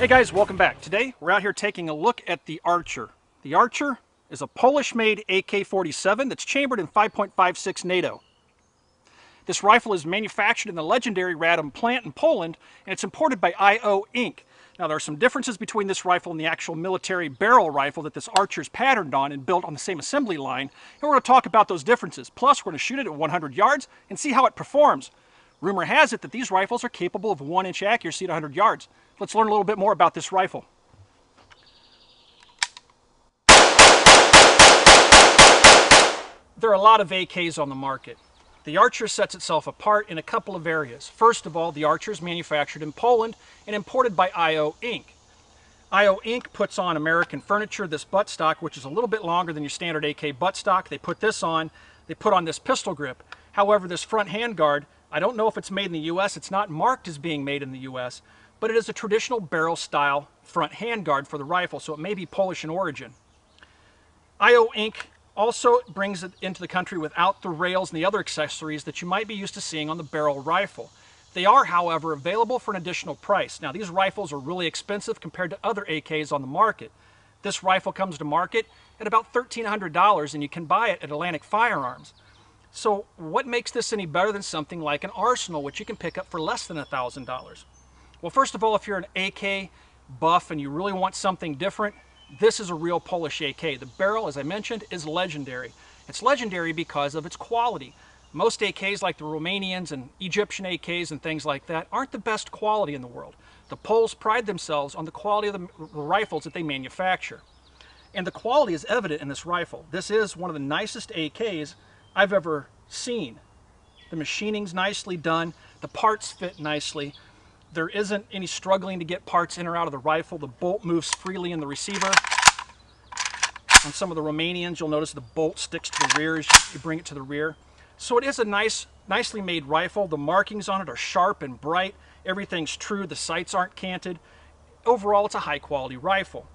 Hey guys, welcome back. Today we're out here taking a look at the Archer. The Archer is a Polish-made AK-47 that's chambered in 5.56 NATO. This rifle is manufactured in the legendary Radom plant in Poland, and it's imported by IO Inc. Now there are some differences between this rifle and the actual military Beryl rifle that this Archer is patterned on and built on the same assembly line, and we're going to talk about those differences. Plus we're going to shoot it at 100 yards and see how it performs. Rumor has it that these rifles are capable of 1-inch accuracy at 100 yards. Let's learn a little bit more about this rifle. There are a lot of AKs on the market. The Archer sets itself apart in a couple of areas. First of all, the Archer is manufactured in Poland and imported by IO Inc. IO Inc. puts on American furniture, this buttstock, which is a little bit longer than your standard AK buttstock. They put this on. They put on this pistol grip. However, this front handguard, I don't know if it's made in the US. It's not marked as being made in the US, but it is a traditional barrel style front handguard for the rifle, so it may be Polish in origin. IO Inc. also brings it into the country without the rails and the other accessories that you might be used to seeing on the Beryl rifle. They are, however, available for an additional price. Now, these rifles are really expensive compared to other AKs on the market. This rifle comes to market at about $1,300, and you can buy it at Atlantic Firearms. So what makes this any better than something like an Arsenal, which you can pick up for less than $1,000? Well, first of all, if you're an AK buff and you really want something different, this is a real Polish AK. The Beryl, as I mentioned, is legendary. It's legendary because of its quality. Most AKs, like the Romanians and Egyptian AKs and things like that, aren't the best quality in the world. The Poles pride themselves on the quality of the rifles that they manufacture. And the quality is evident in this rifle. This is one of the nicest AKs I've ever seen. The machining's nicely done. The parts fit nicely. There isn't any struggling to get parts in or out of the rifle. The bolt moves freely in the receiver. On some of the Romanians, you'll notice the bolt sticks to the rear as you bring it to the rear. So it is a nicely made rifle. The markings on it are sharp and bright. Everything's true. The sights aren't canted. Overall, it's a high quality rifle.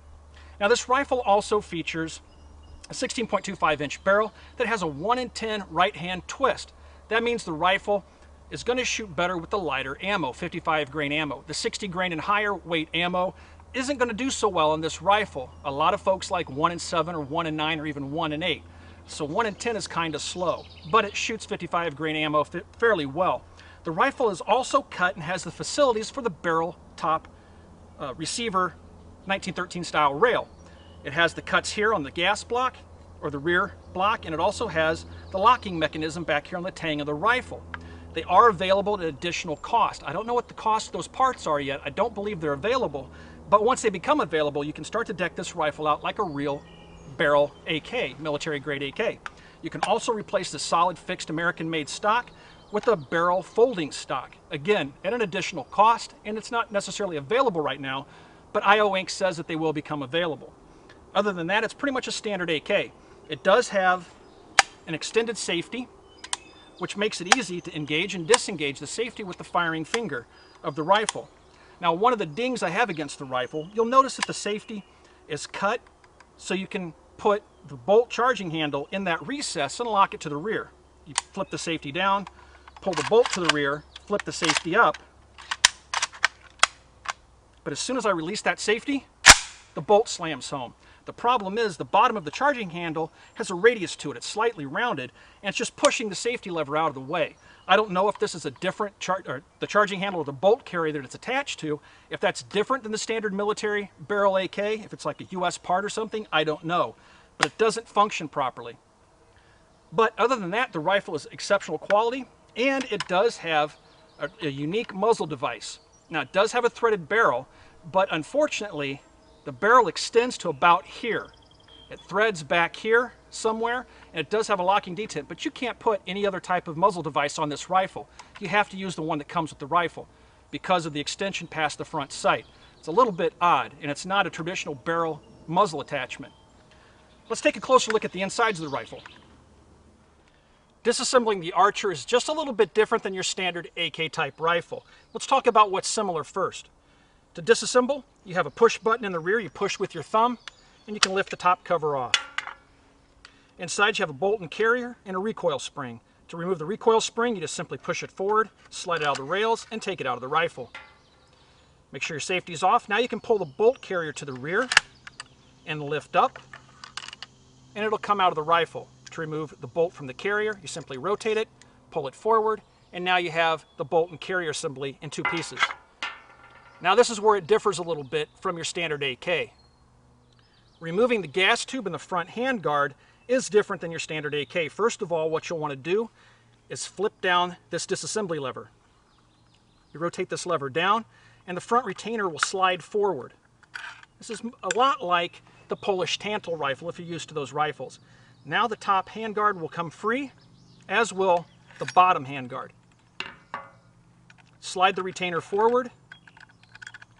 Now, this rifle also features a 16.25-inch barrel that has a 1-in-10 right-hand twist. That means the rifle is going to shoot better with the lighter ammo, 55 grain ammo. The 60 grain and higher weight ammo isn't going to do so well on this rifle. A lot of folks like 1-in-7 or 1-in-9 or even 1-in-8. So 1-in-10 is kind of slow, but it shoots 55 grain ammo fairly well. The rifle is also cut and has the facilities for the barrel top receiver 1913 style rail. It has the cuts here on the gas block or the rear block, and it also has the locking mechanism back here on the tang of the rifle. They are available at additional cost. I don't know what the cost of those parts are yet. I don't believe they're available, but once they become available, you can start to deck this rifle out like a real barrel AK, military grade AK. You can also replace the solid fixed American-made stock with a barrel folding stock. Again, at an additional cost, and it's not necessarily available right now, but IO Inc. says that they will become available. Other than that, it's pretty much a standard AK. It does have an extended safety, which makes it easy to engage and disengage the safety with the firing finger of the rifle. Now, one of the dings I have against the rifle, you'll notice that the safety is cut so you can put the bolt charging handle in that recess and lock it to the rear. You flip the safety down, pull the bolt to the rear, flip the safety up, but as soon as I release that safety, the bolt slams home. The problem is the bottom of the charging handle has a radius to it. It's slightly rounded, and it's just pushing the safety lever out of the way. I don't know if this is a different the charging handle or the bolt carrier that it's attached to, if that's different than the standard military barrel AK, if it's like a US part or something, I don't know. But it doesn't function properly. But other than that, the rifle is exceptional quality, and it does have a unique muzzle device. Now, it does have a threaded barrel, but unfortunately, the barrel extends to about here. It threads back here somewhere, and it does have a locking detent, but you can't put any other type of muzzle device on this rifle. You have to use the one that comes with the rifle because of the extension past the front sight. It's a little bit odd, and it's not a traditional barrel muzzle attachment. Let's take a closer look at the insides of the rifle. Disassembling the Archer is just a little bit different than your standard AK type rifle. Let's talk about what's similar first. To disassemble, you have a push button in the rear. You push with your thumb, and you can lift the top cover off. Inside, you have a bolt and carrier and a recoil spring. To remove the recoil spring, you just simply push it forward, slide it out of the rails, and take it out of the rifle. Make sure your safety's off. Now you can pull the bolt carrier to the rear and lift up, and it'll come out of the rifle. To remove the bolt from the carrier, you simply rotate it, pull it forward, and now you have the bolt and carrier assembly in two pieces. Now this is where it differs a little bit from your standard AK. Removing the gas tube in the front handguard is different than your standard AK. First of all, what you'll want to do is flip down this disassembly lever. You rotate this lever down, and the front retainer will slide forward. This is a lot like the Polish Tantal rifle if you're used to those rifles. Now the top handguard will come free, as will the bottom handguard. Slide the retainer forward.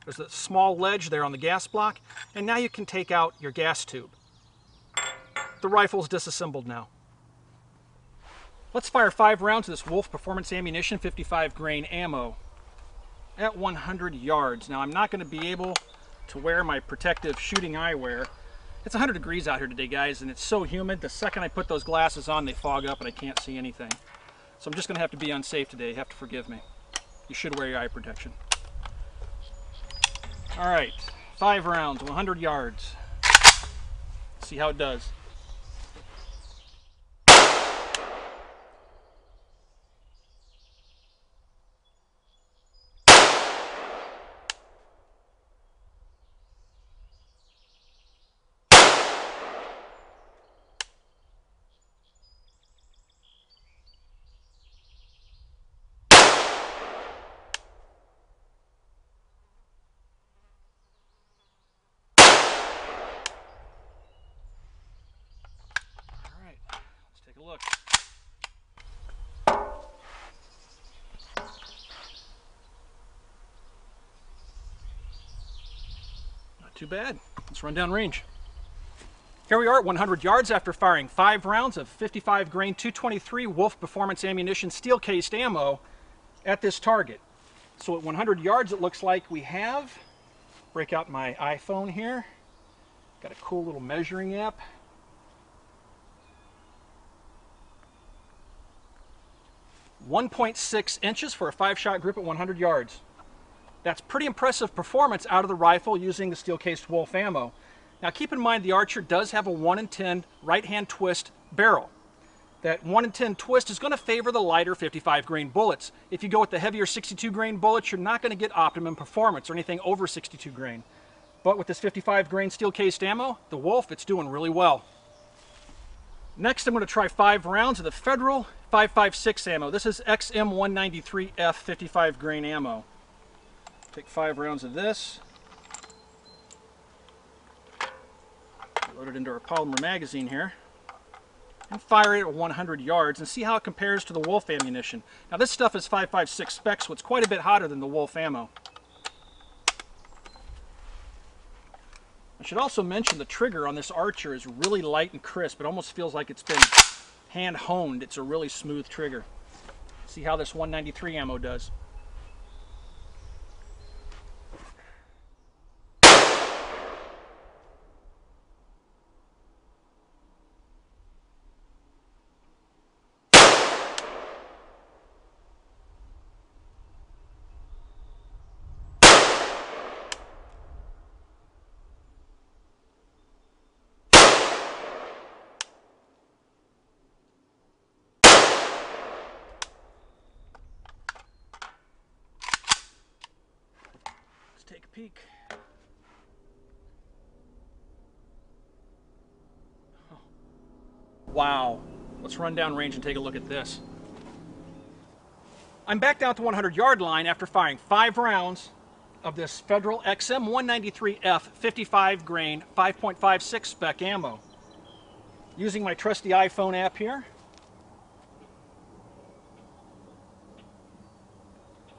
There's a small ledge there on the gas block, and now you can take out your gas tube. The rifle's disassembled now. Let's fire 5 rounds of this Wolf Performance Ammunition 55 grain ammo at 100 yards. Now I'm not going to be able to wear my protective shooting eyewear. It's 100 degrees out here today, guys, and it's so humid. The second I put those glasses on, they fog up and I can't see anything. So I'm just going to have to be unsafe today. You have to forgive me. You should wear your eye protection. All right, 5 rounds, 100 yards. See how it does. Let's take a look. Not too bad. Let's run down range. Here we are at 100 yards after firing 5 rounds of 55 grain 223 Wolf Performance Ammunition steel cased ammo at this target. So at 100 yards it looks like we have, break out my iPhone here, got a cool little measuring app. .6 inches for a 5-shot group at 100 yards. That's pretty impressive performance out of the rifle using the steel-cased Wolf ammo. Now keep in mind the Archer does have a 1 in 10 right-hand twist barrel. That 1 in 10 twist is going to favor the lighter 55 grain bullets. If you go with the heavier 62 grain bullets, you're not going to get optimum performance or anything over 62 grain. But with this 55 grain steel-cased ammo, the Wolf, it's doing really well. Next, I'm going to try 5 rounds of the Federal 5.56 ammo. This is XM193F 55 grain ammo. Take 5 rounds of this. Load it into our polymer magazine here. And fire it at 100 yards and see how it compares to the Wolf ammunition. Now this stuff is 5.56 spec, so it's quite a bit hotter than the Wolf ammo. I should also mention the trigger on this Archer is really light and crisp. It almost feels like it's been hand honed. It's a really smooth trigger. See how this 193 ammo does. Take a peek. Oh. Wow. Let's run down range and take a look at this. I'm back down at the 100 yard line after firing 5 rounds of this Federal XM193F 55 grain 5.56 spec ammo. Using my trusty iPhone app here,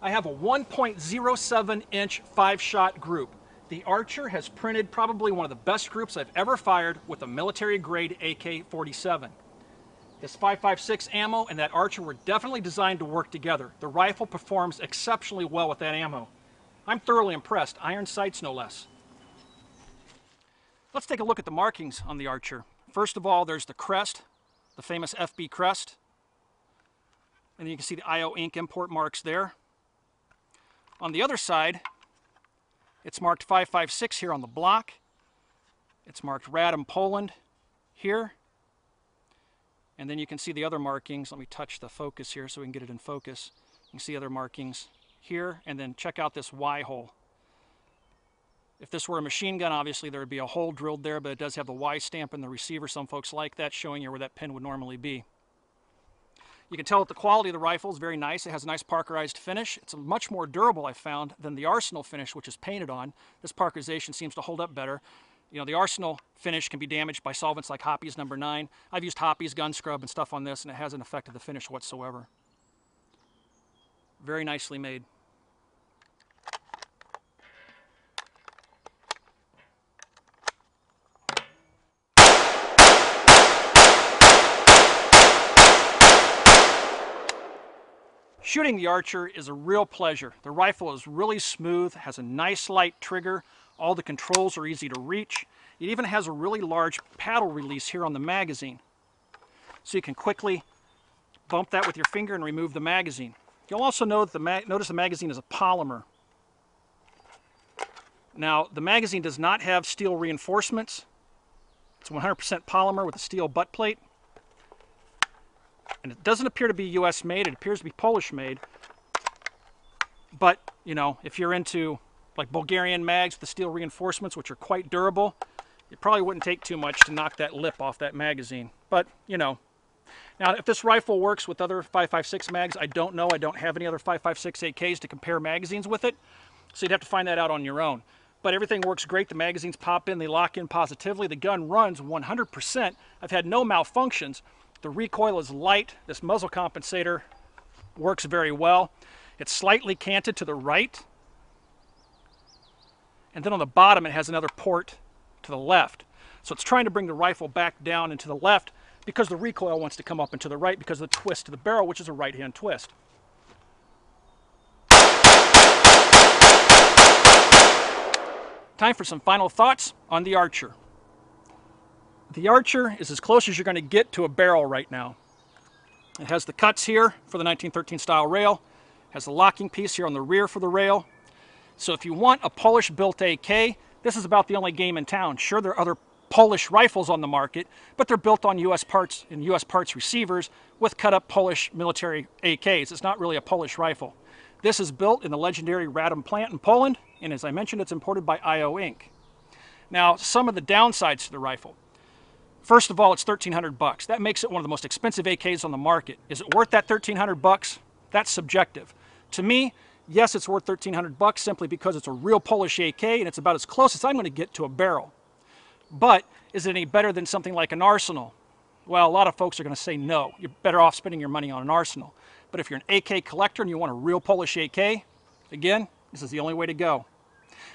I have a 1.07 inch 5-shot group. The Archer has printed probably one of the best groups I've ever fired with a military grade AK-47. This 5.56 ammo and that Archer were definitely designed to work together. The rifle performs exceptionally well with that ammo. I'm thoroughly impressed. Iron sights no less. Let's take a look at the markings on the Archer. First of all, there's the crest, the famous FB crest. And you can see the IO Inc. import marks there. On the other side, It's marked 5.56 here on the block. It's marked Radom, Poland here. And then you can see the other markings. Let me touch the focus here so we can get it in focus. You can see other markings here, and then check out this Y hole. If this were a machine gun, obviously there would be a hole drilled there, but it does have the Y stamp in the receiver. Some folks like that, showing you where that pin would normally be. You can tell that the quality of the rifle is very nice. It has a nice parkerized finish. It's much more durable, I found, than the Arsenal finish, which is painted on. This parkerization seems to hold up better. You know, the Arsenal finish can be damaged by solvents like Hoppy's No. 9. I've used Hoppy's gun scrub and stuff on this, and it hasn't affected the finish whatsoever. Very nicely made. Shooting the Archer is a real pleasure. The rifle is really smooth, has a nice light trigger, all the controls are easy to reach. It even has a really large paddle release here on the magazine. So you can quickly bump that with your finger and remove the magazine. You'll also notice the magazine is a polymer. Now, the magazine does not have steel reinforcements. It's 100% polymer with a steel butt plate. And it doesn't appear to be US made, it appears to be Polish made. But, you know, if you're into like Bulgarian mags with the steel reinforcements, which are quite durable, it probably wouldn't take too much to knock that lip off that magazine. But, you know. Now, if this rifle works with other 5.56 mags, I don't know. I don't have any other 5.56 AKs to compare magazines with it. So you'd have to find that out on your own. But everything works great. The magazines pop in, they lock in positively. The gun runs 100%. I've had no malfunctions. The recoil is light. This muzzle compensator works very well. It's slightly canted to the right. And then on the bottom it has another port to the left. So it's trying to bring the rifle back down and to the left because the recoil wants to come up and to the right because of the twist to the barrel, which is a right-hand twist. Time for some final thoughts on the Archer. The Archer is as close as you're going to get to a barrel right now. It has the cuts here for the 1913 style rail, has the locking piece here on the rear for the rail. So if you want a Polish-built AK, this is about the only game in town. Sure, there are other Polish rifles on the market, but they're built on US parts and US parts receivers with cut-up Polish military AKs. It's not really a Polish rifle. This is built in the legendary Radom plant in Poland, and as I mentioned, it's imported by IO Inc. Now, some of the downsides to the rifle. First of all, it's $1,300. That makes it one of the most expensive AKs on the market. Is it worth that $1,300? That's subjective. To me, yes, it's worth $1,300 simply because it's a real Polish AK and it's about as close as I'm going to get to a barrel. But is it any better than something like an Arsenal? Well, a lot of folks are going to say no. You're better off spending your money on an Arsenal. But if you're an AK collector and you want a real Polish AK, again, this is the only way to go.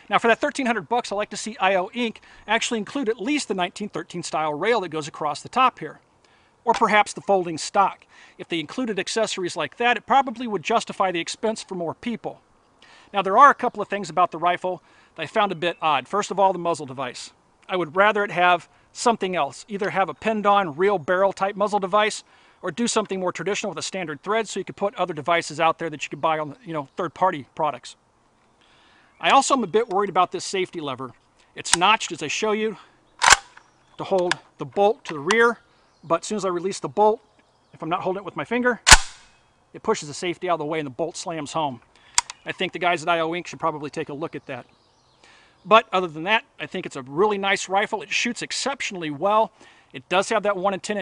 Now, for that $1,300, I like to see IO Inc. actually include at least the 1913 style rail that goes across the top here. Or perhaps the folding stock. If they included accessories like that, it probably would justify the expense for more people. Now, there are a couple of things about the rifle that I found a bit odd. First of all, the muzzle device. I would rather it have something else. Either have a pinned-on, real barrel-type muzzle device, or do something more traditional with a standard thread so you could put other devices out there that you could buy on, third-party products. I also am a bit worried about this safety lever. It's notched, as I show you, to hold the bolt to the rear, but as soon as I release the bolt, if I'm not holding it with my finger, it pushes the safety out of the way and the bolt slams home. I think the guys at IO Inc. should probably take a look at that. But other than that, I think it's a really nice rifle. It shoots exceptionally well. It does have that 1 in 10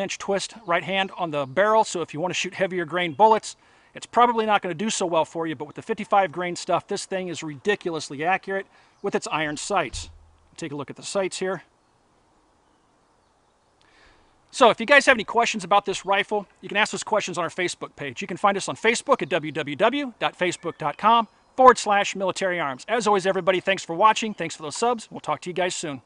inch twist right hand on the barrel, so if you want to shoot heavier grain bullets, it's probably not going to do so well for you, but with the 55 grain stuff, this thing is ridiculously accurate with its iron sights. Take a look at the sights here. So if you guys have any questions about this rifle, you can ask those questions on our Facebook page. You can find us on Facebook at www.facebook.com/militaryarms. As always, everybody, thanks for watching. Thanks for those subs. We'll talk to you guys soon.